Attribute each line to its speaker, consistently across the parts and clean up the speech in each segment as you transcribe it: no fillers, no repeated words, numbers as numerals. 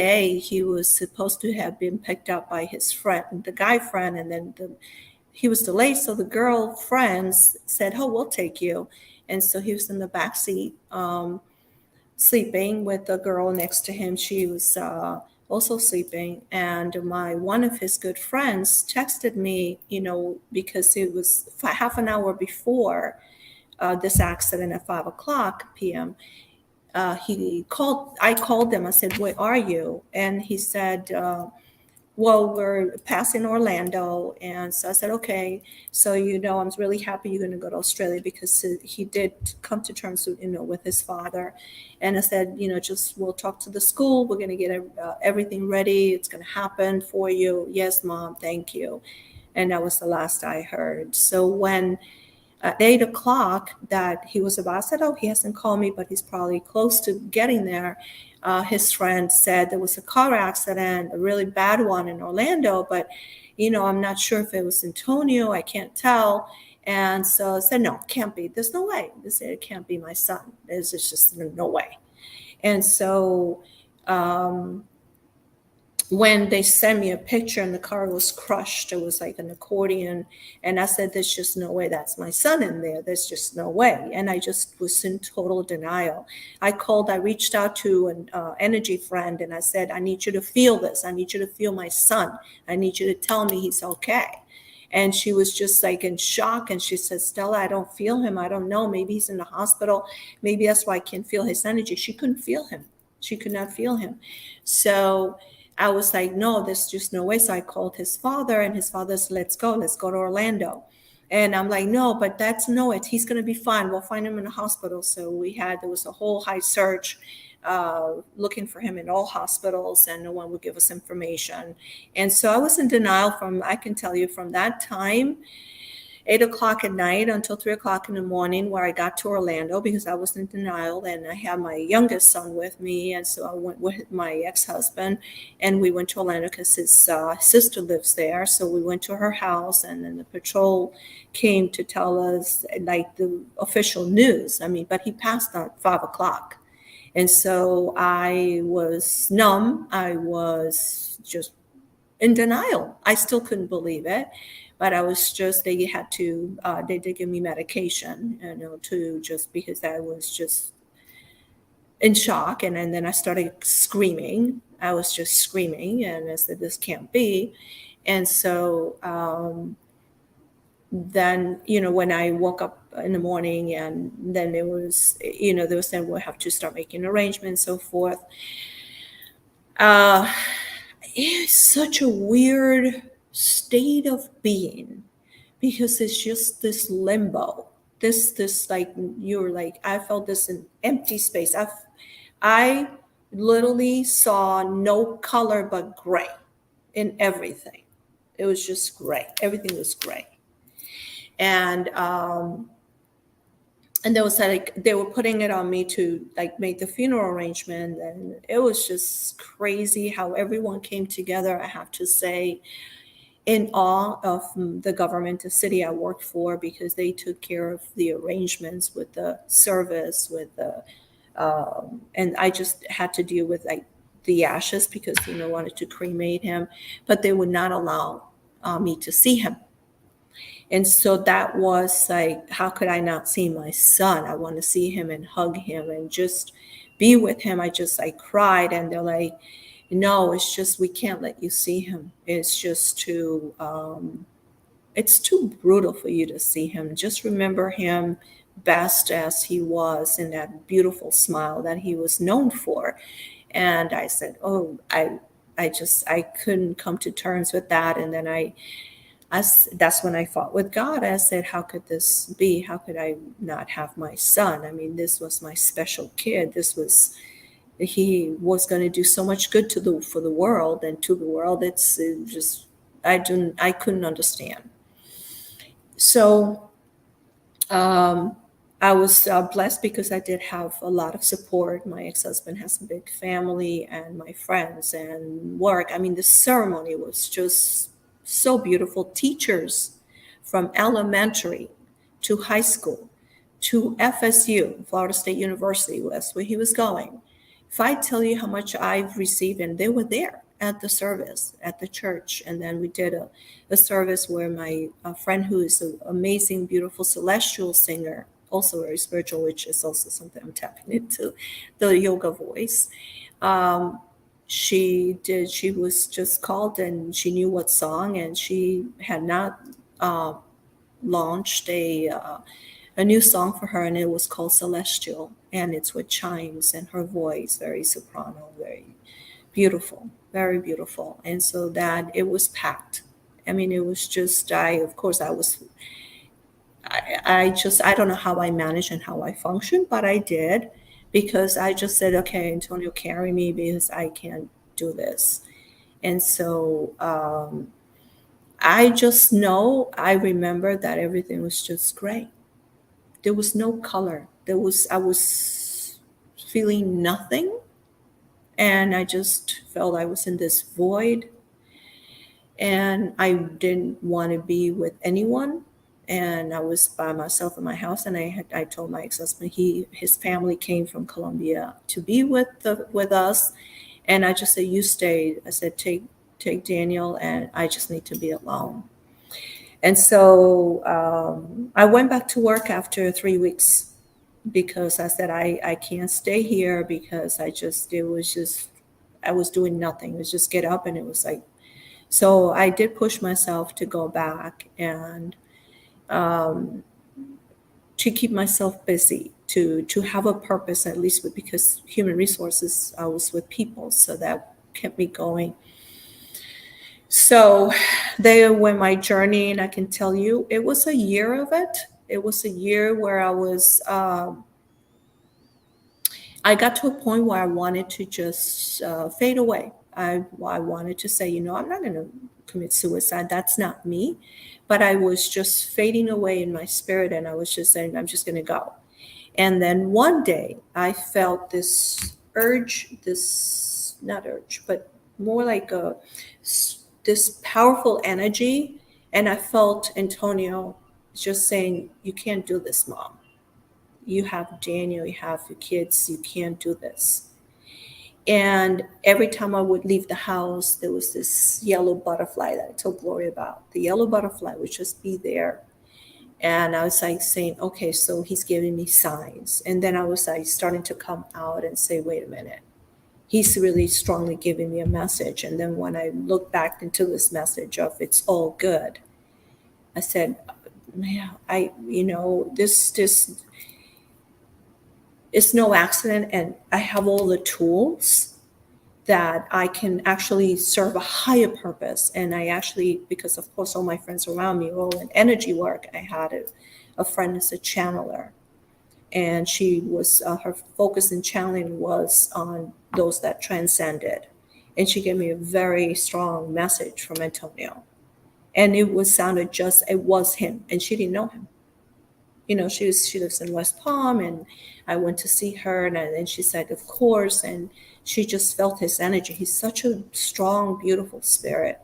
Speaker 1: day he was supposed to have been picked up by his friend, the guy friend, and then he was delayed. So the girl friends said, "Oh, we'll take you." And so he was in the back seat, sleeping with the girl next to him. She was also sleeping. And one of his good friends texted me, because it was half an hour before this accident at 5 o'clock p.m. I called them. I said, "Where are you?" And he said, "Well, we're passing Orlando." And so I said, "Okay, so I'm really happy you're going to go to Australia," because he did come to terms with his father. And I said, just we'll talk to the school. We're going to get everything ready. It's going to happen for you. Yes, Mom, thank you. And that was the last I heard. So when at 8 o'clock that he was about, I said, "Oh, he hasn't called me, but he's probably close to getting there." His friend said there was a car accident, a really bad one in Orlando, but I'm not sure if it was Antonio. I can't tell. And so I said, "No, it can't be. There's no way. They said it can't be my son. There's just no way." And so when they sent me a picture and the car was crushed, it was like an accordion. And I said, "There's just no way that's my son in there. There's just no way." And I just was in total denial. I reached out to an energy friend, and I said, "I need you to feel this. I need you to feel my son. I need you to tell me he's okay." And she was just like in shock. And she said, "Stella, I don't feel him. I don't know. Maybe he's in the hospital. Maybe that's why I can't feel his energy." She couldn't feel him. She could not feel him. So I was like, "No, there's just no way." So I called his father, and his father said, let's go to Orlando. And I'm like, "No, but he's going to be fine. We'll find him in the hospital." So there was a whole high search looking for him in all hospitals, and no one would give us information. And so I was in denial I can tell you, from that time, 8 o'clock at night until 3 o'clock in the morning, where I got to Orlando, because I was in denial. And I had my youngest son with me. And so I went with my ex-husband, and we went to Orlando because his sister lives there. So we went to her house, and then the patrol came to tell us, like, the official news. But he passed at 5 o'clock. And so I was numb. I was just in denial. I still couldn't believe it. But I was just, they did give me medication, just because I was just in shock. And then I started screaming. I was just screaming, and I said, "This can't be." And so then, when I woke up in the morning, and then they were saying, "We'll have to start making arrangements," so forth. It's such a weird state of being, because it's just this limbo, this like, you're like, I felt this in empty space. I literally saw no color but gray in everything. It was just gray. Everything was gray. And there was like, they were putting it on me to like make the funeral arrangement. And it was just crazy how everyone came together, I have to say, in awe of the government, the city I worked for, because they took care of the arrangements with the service, and I just had to deal with like the ashes, because wanted to cremate him, but they would not allow me to see him. And so that was like, how could I not see my son? I want to see him and hug him and just be with him. I cried, and they're like, "No, it's just, we can't let you see him. It's just it's too brutal for you to see him. Just remember him best as he was, in that beautiful smile that he was known for." And I said, "Oh, I couldn't come to terms with that." And then that's when I fought with God. I said, "How could this be? How could I not have my son? This was my special kid. He was going to do so much good for the world, and to the world, it just, I couldn't understand." So I was blessed, because I did have a lot of support. My ex-husband has a big family, and my friends and work. The ceremony was just so beautiful. Teachers from elementary to high school to FSU, Florida State University, was where he was going. If I tell you how much I've received, and they were there at the service at the church, and then we did a service where my friend, who is an amazing, beautiful celestial singer, also very spiritual, which is also something I'm tapping into, the yoga voice. Um, she was just called and she knew what song, and she had not uh, launched a new song for her, and it was called Celestial, and it's with chimes, and her voice very soprano, very beautiful, very beautiful. And so that it was packed. I mean, it was just, I, of course, I was, I just, I don't know how I managed and how I functioned, but I did, because I just said, okay, Antonio, carry me because I can't do this. And so I just know, I remember that everything was just great. There was no color. I was feeling nothing. And I just felt I was in this void, and I didn't want to be with anyone. And I was by myself in my house, and I told my ex-husband, his family came from Colombia to be with us, and I just said, you stay. I said, take Daniel, and I just need to be alone. And so I went back to work after 3 weeks, because I said, I can't stay here, because it was just, I was doing nothing. It was just get up, and it was like, so I did push myself to go back, and um, to keep myself busy, to have a purpose, at least because human resources, I was with people, so that kept me going. So there went my journey, and I can tell you, it was a year of it. It was a year where I got to a point where I wanted to just fade away. I wanted to say, I'm not going to commit suicide. That's not me. But I was just fading away in my spirit, and I was just saying, I'm just going to go. And then one day I felt this urge, this, not urge, but more like this powerful energy. And I felt Antonio just saying, you can't do this, Mom. You have Daniel, you have your kids, you can't do this. And every time I would leave the house, there was this yellow butterfly that I told Gloria about. The yellow butterfly would just be there. And I was like saying, okay, so he's giving me signs. And then I was like starting to come out and say, wait a minute, he's really strongly giving me a message. And then when I looked back into this message of it's all good, I said, man, this it's no accident, and I have all the tools that I can actually serve a higher purpose. And I actually, because of course all my friends around me are all in energy work, I had a friend as a channeler, and she was her focus in channeling was on those that transcended, and she gave me a very strong message from Antonio, and it was sounded just, it was him, and she didn't know him. She lives in West Palm, and I went to see her, and she said, of course, and she just felt his energy. He's such a strong, beautiful spirit,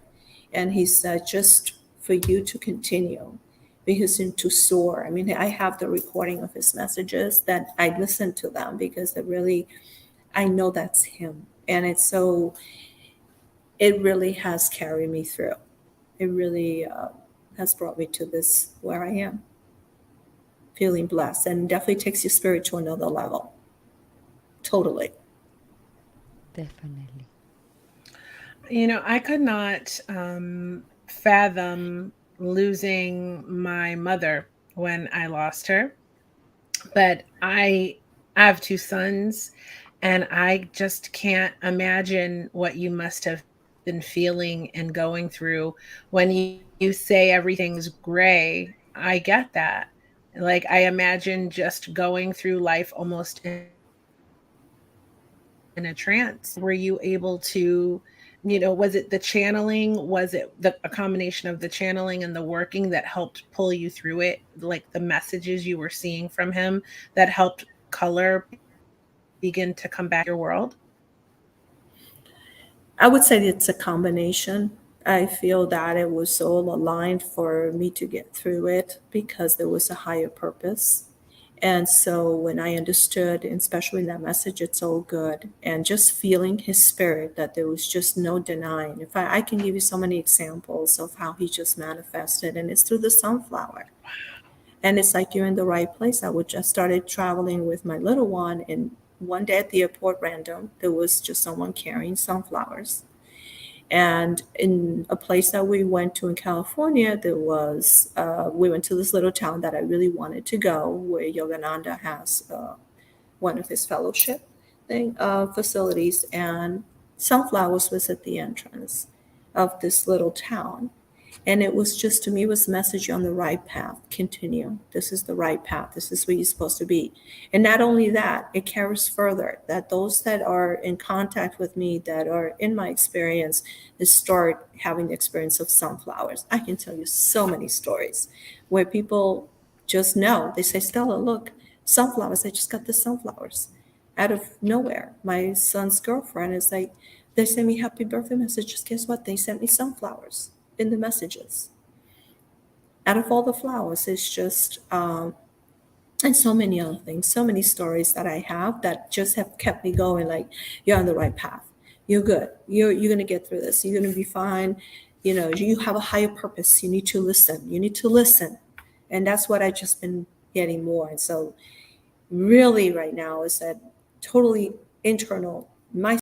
Speaker 1: and he said, just for you to continue, because to soar. I mean, I have the recording of his messages that I listen to them, because I know that's him, and it really has carried me through. It really has brought me to this where I am, feeling blessed, and definitely takes your spirit to another level. Totally.
Speaker 2: Definitely.
Speaker 3: I could not fathom losing my mother when I lost her, but I have two sons, and I just can't imagine what you must have been feeling and going through when you say everything's gray. I get that. Like, I imagine just going through life almost in a trance. Were you able to, was it the channeling? Was it a combination of the channeling and the working that helped pull you through it? Like the messages you were seeing from him that helped color begin to come back into your world?
Speaker 1: I would say it's a combination. I feel that it was all aligned for me to get through it, because there was a higher purpose. And so when I understood, and especially in that message, it's all good, and just feeling his spirit, that there was just no denying. If I can give you so many examples of how he just manifested, and it's through the sunflower. And it's like you're in the right place. I would just started traveling with my little one, and one day at the airport, random, there was just someone carrying sunflowers. And in a place that we went to in California, we went to this little town that I really wanted to go, where Yogananda has one of his fellowship facilities, and sunflowers was at the entrance of this little town. And it was just, to me, it was a message: you're on the right path. Continue. This is the right path. This is where you're supposed to be. And not only that, it carries further that those that are in contact with me, that are in my experience, they start having the experience of sunflowers. I can tell you so many stories where people just know. They say, Stella, look, sunflowers. I just got the sunflowers out of nowhere. My son's girlfriend is like, they sent me happy birthday messages. Guess what? They sent me sunflowers in the messages. Out of all the flowers, it's just, and so many other things, so many stories that I have that just have kept me going. Like, you're on the right path. You're good. You're gonna get through this. You're gonna be fine. You have a higher purpose. You need to listen. You need to listen, and that's what I just been getting more. And so, really, right now is that totally internal. My